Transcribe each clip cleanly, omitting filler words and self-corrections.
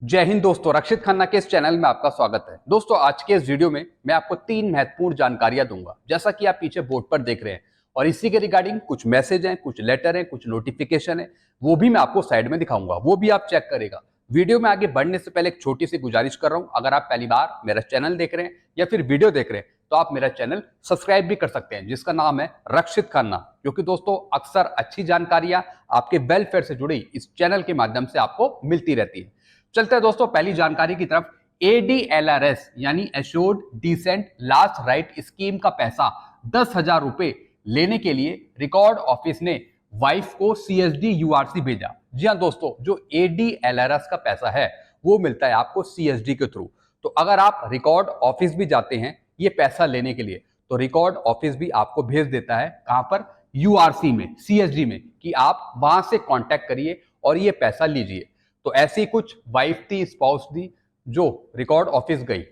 जय हिंद दोस्तों, रक्षित खन्ना के इस चैनल में आपका स्वागत है। दोस्तों, आज के इस वीडियो में मैं आपको 3 महत्वपूर्ण जानकारियां दूंगा, जैसा कि आप पीछे बोर्ड पर देख रहे हैं। और इसी के रिगार्डिंग कुछ मैसेज हैं, कुछ लेटर हैं, कुछ नोटिफिकेशन है, वो भी मैं आपको साइड में दिखाऊंगा, वो भी आप चेक करेगा। वीडियो में आगे बढ़ने से पहले एक छोटी सी गुजारिश कर रहा हूं, अगर आप पहली बार मेरा चैनल देख रहे हैं या फिर वीडियो देख रहे हैं तो आप मेरा चैनल सब्सक्राइब भी कर सकते हैं, जिसका नाम है रक्षित खन्ना। क्योंकि दोस्तों, अक्सर अच्छी जानकारियां आपके वेलफेयर से जुड़ी इस चैनल के माध्यम से आपको मिलती रहती है। चलते हैं दोस्तों पहली जानकारी की तरफ। ADLRS यानी assured decent last rite scheme का पैसा 10,000 रुपए लेने के लिए रिकॉर्ड ऑफिस ने वाइफ को CSD URC भेजा। जी हाँ दोस्तों, जो ADLRS का पैसा है वो मिलता है आपको CSD के थ्रू। तो अगर आप रिकॉर्ड ऑफिस भी जाते हैं ये पैसा लेने के लिए, तो रिकॉर्ड ऑफिस भी आपको भेज देता है कहां पर, URC में, CSD में, कि आप वहां से कांटेक्ट करिए और ये पैसा लीजिए। तो ऐसी कुछ वाइफ थी, स्पाउस थी, जो रिकॉर्ड ऑफिस गई,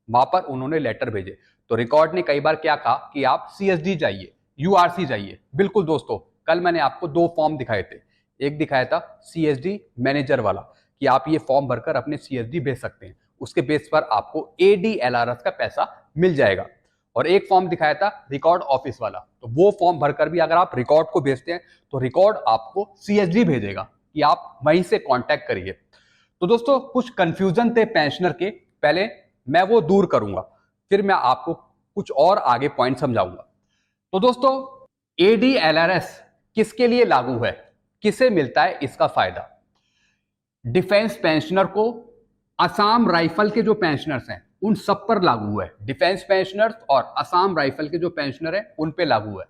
वहां पर उन्होंने लेटर भेजे। तो रिकॉर्ड ने कई बार क्या कहा कि आप CSD जाइए, URC जाइए। बिल्कुल दोस्तों, कल मैंने आपको 2 फॉर्म दिखाए थे। एक दिखाया था CSD मैनेजर वाला, कि आप ये फॉर्म भरकर अपने CSD भेज सकते हैं, उसके बेस पर आपको ADLRS का पैसा मिल जाएगा। और एक फॉर्म दिखाया था रिकॉर्ड ऑफिस वाला, तो वो फॉर्म भरकर भी अगर आप रिकॉर्ड को भेजते हैं तो रिकॉर्ड आपको CSD भेजेगा कि आप वहीं से कांटेक्ट करिए। तो दोस्तों, कुछ कंफ्यूजन थे पेंशनर के, पहले मैं वो दूर करूंगा, फिर मैं आपको कुछ और आगे पॉइंट समझाऊंगा। तो दोस्तों, ADLRS किसके लिए लागू है, किसे मिलता है इसका फायदा? डिफेंस पेंशनर को, असम राइफल के जो पेंशनर्स हैं उन सब पर लागू है। डिफेंस पेंशनर्स और असम राइफल के जो पेंशनर हैं उन पे लागू है।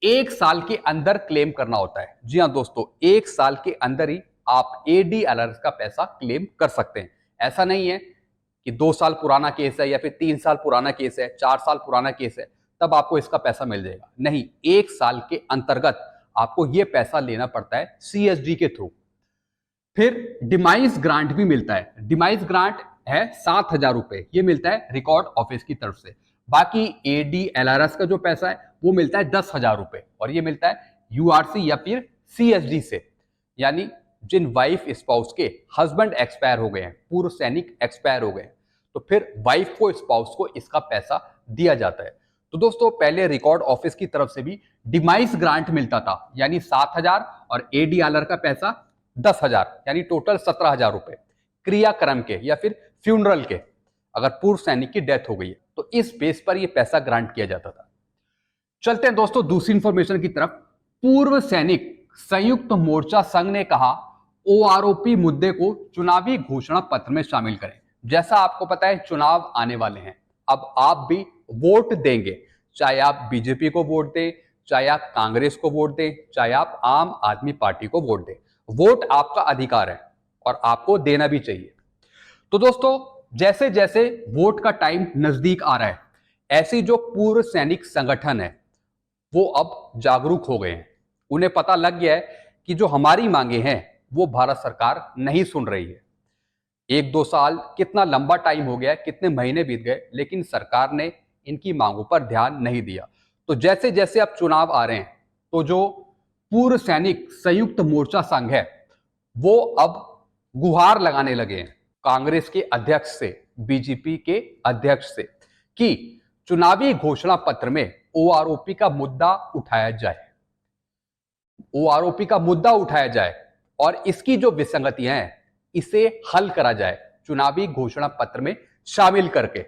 1 साल के अंदर क्लेम करना होता है। जी हाँ दोस्तों, 1 साल के अंदर ही आप ADLRS का पैसा क्लेम कर सकते हैं। ऐसा नहीं है कि 2 साल पुराना केस है या फिर 3 साल पुराना केस है, 4 साल पुराना केस है तब आपको इसका पैसा मिल जाएगा। नहीं, 1 साल के अंतर्गत आपको यह पैसा लेना पड़ता है CSD के थ्रू। फिर डिमाइस ग्रांट भी मिलता है। डिमाइस ग्रांट है 7,000 रुपए, ये मिलता है रिकॉर्ड ऑफिस की तरफ से। बाकी ADLRS का जो पैसा है वो मिलता है 10,000 रुपए, और ये मिलता है URC या फिर CSD से, यानी जिन वाइफ स्पाउस के हस्बैंड एक्सपायर हो गए हैं, पूर्व सैनिक एक्सपायर हो गए हैं, तो फिर वाइफ को, स्पाउस को इसका पैसा दिया जाता है। तो दोस्तों, पहले रिकॉर्ड ऑफिस की तरफ से भी डिमाइस ग्रांट मिलता था, यानी 7,000, और ADLR का पैसा 10,000, यानी टोटल 17,000 रुपए क्रियाक्रम के या फिर फ्यूनरल के, अगर पूर्व सैनिक की डेथ हो गई है तो इस बेस पर यह पैसा ग्रांट किया जाता था। चलते हैं दोस्तों दूसरी इंफॉर्मेशन की तरफ। पूर्व सैनिक संयुक्त मोर्चा संघ ने कहा OROP मुद्दे को चुनावी घोषणा पत्र में शामिल करें। जैसा आपको पता है चुनाव आने वाले हैं, अब आप भी वोट देंगे, चाहे आप बीजेपी को वोट दें, चाहे आप कांग्रेस को वोट दें, चाहे आप आम आदमी पार्टी को वोट दें। वोट आपका अधिकार है और आपको देना भी चाहिए। तो दोस्तों, जैसे जैसे वोट का टाइम नजदीक आ रहा है, ऐसी जो पूर्व सैनिक संगठन है वो अब जागरूक हो गए हैं। उन्हें पता लग गया है कि जो हमारी मांगे हैं वो भारत सरकार नहीं सुन रही है। 1-2 साल कितना लंबा टाइम हो गया, कितने महीने बीत गए, लेकिन सरकार ने इनकी मांगों पर ध्यान नहीं दिया। तो जैसे जैसे अब चुनाव आ रहे हैं, तो जो पूर्व सैनिक संयुक्त मोर्चा संघ है वो अब गुहार लगाने लगे हैं कांग्रेस के अध्यक्ष से, बीजेपी के अध्यक्ष से, कि चुनावी घोषणा पत्र में OROP का मुद्दा उठाया जाए। OROP का मुद्दा उठाया जाए और इसकी जो विसंगतियां हैं इसे हल करा जाए चुनावी घोषणा पत्र में शामिल करके।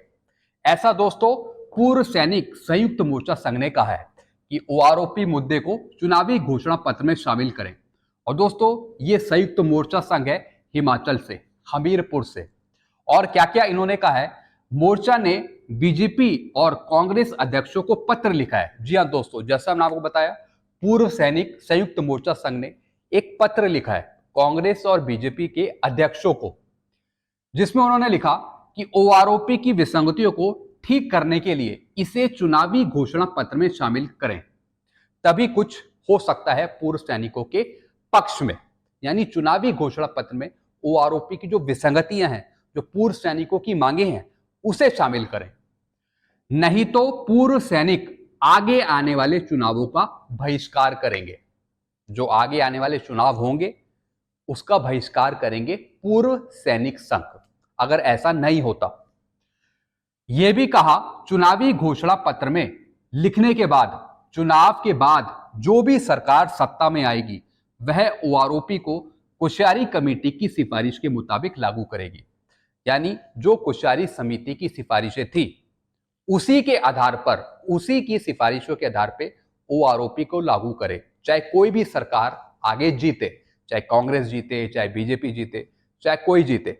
ऐसा दोस्तों पूर्व सैनिक संयुक्त मोर्चा संघ ने कहा है कि OROP मुद्दे को चुनावी घोषणा पत्र में शामिल करें। और दोस्तों, ये संयुक्त मोर्चा संघ है हिमाचल से, हमीरपुर से। और क्या क्या इन्होंने कहा है, मोर्चा ने बीजेपी और कांग्रेस अध्यक्षों को पत्र लिखा है। जी हाँ दोस्तों, जैसा मैंने आपको बताया, पूर्व सैनिक संयुक्त मोर्चा संघ ने एक पत्र लिखा है कांग्रेस और बीजेपी के अध्यक्षों को, जिसमें उन्होंने लिखा कि OROP की विसंगतियों को ठीक करने के लिए इसे चुनावी घोषणा पत्र में शामिल करें, तभी कुछ हो सकता है पूर्व सैनिकों के पक्ष में। यानी चुनावी घोषणा पत्र में OROP की जो विसंगतियां हैं, जो पूर्व सैनिकों की मांगे हैं, उसे शामिल करें। नहीं तो पूर्व सैनिक आगे आने वाले चुनावों का बहिष्कार करेंगे। जो आगे आने वाले चुनाव होंगे उसका बहिष्कार करेंगे पूर्व सैनिक संघ अगर ऐसा नहीं होता। यह भी कहा चुनावी घोषणा पत्र में लिखने के बाद चुनाव के बाद जो भी सरकार सत्ता में आएगी वह ओआरओपी को कोश्यारी कमेटी की सिफारिश के मुताबिक लागू करेगी। यानी जो कोश्यारी समिति की सिफारिशें थी उसी के आधार पर, उसी की सिफारिशों के आधार पर ओआरओपी को लागू करे, चाहे कोई भी सरकार आगे जीते, चाहे कांग्रेस जीते, चाहे बीजेपी जीते, चाहे कोई जीते,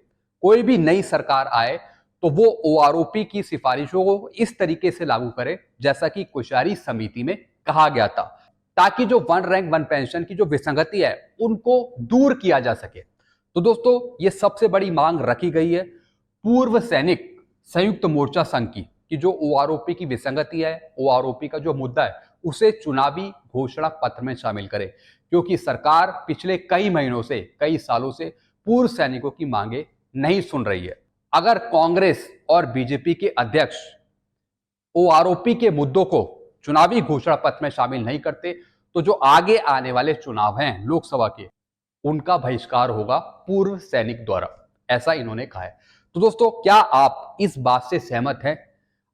कोई भी नई सरकार आए तो वो ओआरओपी की सिफारिशों को इस तरीके से लागू करे जैसा कि कोश्यारी समिति में कहा गया था, ताकि जो वन रैंक वन पेंशन की जो विसंगति है उनको दूर किया जा सके। तो दोस्तों ये सबसे बड़ी मांग रखी गई है पूर्व सैनिक संयुक्त मोर्चा संघ की कि जो ओआरओपी की विसंगति है, ओआरओपी का जो मुद्दा है उसे चुनावी घोषणा पत्र में शामिल करे, क्योंकि सरकार पिछले कई महीनों से, कई सालों से पूर्व सैनिकों की मांगे नहीं सुन रही है। अगर कांग्रेस और बीजेपी के अध्यक्ष ओआरओपी के मुद्दों को चुनावी घोषणा पत्र में शामिल नहीं करते तो जो आगे आने वाले चुनाव हैं लोकसभा के, उनका बहिष्कार होगा पूर्व सैनिक द्वारा, ऐसा इन्होंने कहा है। तो दोस्तों क्या आप इस बात से सहमत हैं?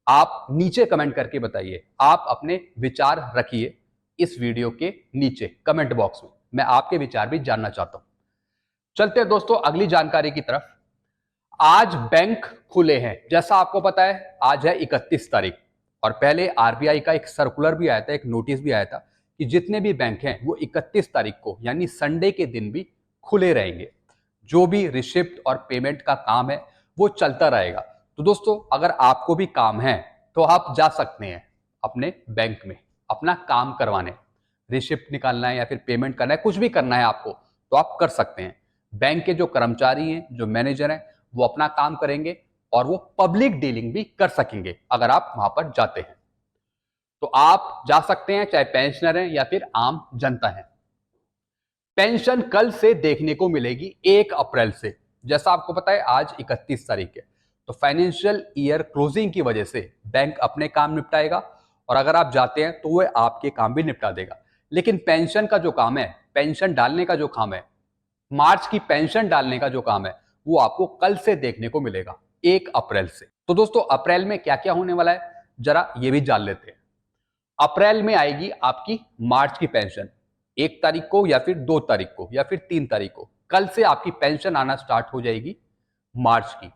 आप नीचे कमेंट करके बताइए। आप अपने विचार रखिए इस वीडियो के नीचे कमेंट बॉक्स में, मैं आपके विचार भी जानना चाहता हूं। चलते हैं दोस्तों अगली जानकारी की तरफ। आज बैंक खुले हैं, जैसा आपको पता है आज है 31 तारीख और पहले आरबीआई का एक सर्कुलर भी आया था, एक नोटिस भी आया था कि जितने भी बैंक हैं वो 31 तारीख को यानी संडे के दिन भी खुले रहेंगे। जो भी रिसिप्ट और पेमेंट का काम है वो चलता रहेगा। तो दोस्तों अगर आपको भी काम है तो आप जा सकते हैं अपने बैंक में अपना काम करवाने, रिसिप्ट निकालना है या फिर पेमेंट करना है, कुछ भी करना है आपको तो आप कर सकते हैं। बैंक के जो कर्मचारी हैं, जो मैनेजर हैं, वो अपना काम करेंगे और वो पब्लिक डीलिंग भी कर सकेंगे अगर आप वहां पर जाते हैं। तो आप जा सकते हैं, चाहे पेंशनर हैं या फिर आम जनता है। पेंशन कल से देखने को मिलेगी 1 अप्रैल से। जैसा आपको पता है आज 31 तारीख है, तो फाइनेंशियल ईयर क्लोजिंग की वजह से बैंक अपने काम निपटाएगा और अगर आप जाते हैं तो वह आपके काम भी निपटा देगा। लेकिन पेंशन का जो काम है, पेंशन डालने का जो काम है, मार्च की पेंशन डालने का जो काम है, वो आपको कल से देखने को मिलेगा 1 अप्रैल से। तो दोस्तों अप्रैल में क्या क्या होने वाला है जरा ये भी जान लेते हैं। अप्रैल में आएगी आपकी मार्च की पेंशन 1 तारीख को या फिर 2 तारीख को या फिर 3 तारीख को। कल से आपकी पेंशन आना स्टार्ट हो जाएगी मार्च की।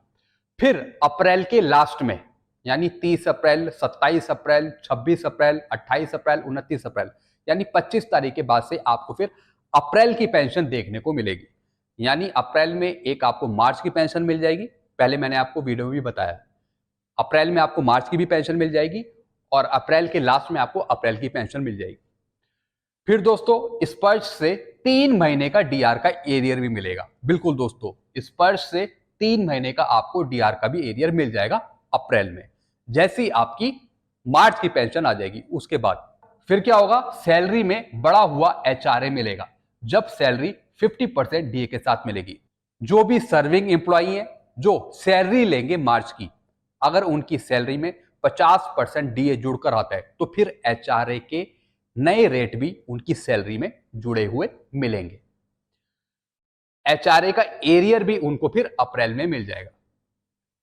फिर अप्रैल के लास्ट में यानी 30 अप्रैल, 27 अप्रैल, 26 अप्रैल, 28 अप्रैल, 29 अप्रैल यानी 25 तारीख के बाद से आपको फिर अप्रैल की पेंशन देखने को मिलेगी। यानी अप्रैल में एक आपको मार्च की पेंशन मिल जाएगी, पहले मैंने आपको वीडियो में भी बताया। अप्रैल में आपको मार्च की भी पेंशन मिल जाएगी और अप्रैल के लास्ट में आपको अप्रैल की पेंशन मिल जाएगी। फिर दोस्तों स्पर्श से 3 महीने का डीआर का एरियर भी मिलेगा। बिल्कुल दोस्तों, स्पर्श से 3 महीने का आपको डीआर का भी एरियर मिल जाएगा अप्रैल में, जैसी आपकी मार्च की पेंशन आ जाएगी। उसके बाद फिर क्या होगा, सैलरी में बढ़ा हुआ एचआरए मिलेगा, जब सैलरी 50% डीए के साथ मिलेगी। जो भी सर्विंग एम्प्लॉई है जो सैलरी लेंगे मार्च की, अगर उनकी सैलरी में 50% डीए जुड़कर आता है तो फिर एचआरए के नए रेट भी उनकी सैलरी में जुड़े हुए मिलेंगे। एचआरए का एरियर भी उनको फिर अप्रैल में मिल जाएगा।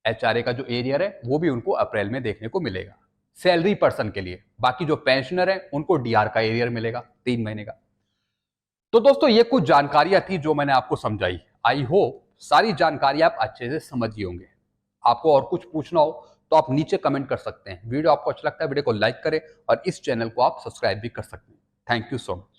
एचआरए का जो एरियर है वो भी उनको अप्रैल में देखने को मिलेगा सैलरी पर्सन के लिए। बाकी जो पेंशनर है उनको डीआर का एरियर मिलेगा 3 महीने का। तो दोस्तों ये कुछ जानकारियां थी जो मैंने आपको समझाई। आई होप सारी जानकारी आप अच्छे से समझ गए होंगे। आपको और कुछ पूछना हो तो आप नीचे कमेंट कर सकते हैं। वीडियो आपको अच्छा लगता है वीडियो को लाइक करें और इस चैनल को आप सब्सक्राइब भी कर सकते हैं। Thank you so much.